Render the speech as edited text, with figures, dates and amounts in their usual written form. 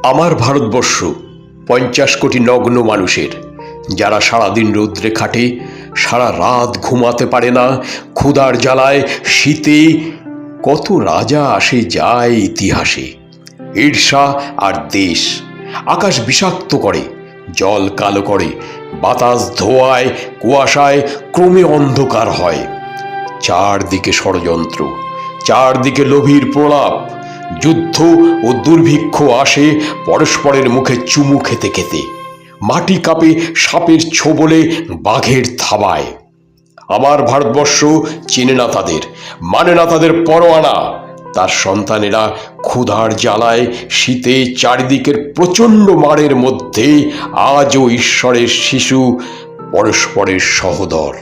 আমার ভারতবর্ষ 50 কোটি নগ্ন মানুষের, যারা সারাদিন রৌদ্রে খাটে, সারা রাত ঘুমাতে পারে না, ক্ষুধার জ্বালায়, শীতে। কত রাজা আসে যায় ইতিহাসে। ঈর্ষা আর দেশ আকাশ বিষাক্ত করে, জল কালো করে, বাতাস ধোঁয়ায় কুয়াশায় ক্রমে অন্ধকার হয়। চারদিকে ষড়যন্ত্র, চারদিকে লোভীর প্রলাপ, যুদ্ধ ও দুর্ভিক্ষ আসে পরস্পরের মুখে চুমু খেতে খেতে। মাটি কাঁপে সাপের ছোবলে, বাঘের থাবায়। আমার ভারতবর্ষ চেনে না তাদের, মানে না তাদের পরোয়ানা। তার সন্তানেরা ক্ষুধার জ্বালায়, শীতে, চারিদিকের প্রচণ্ড মারের মধ্যে আজও ঈশ্বরের শিশু, পরস্পরের সহোদর।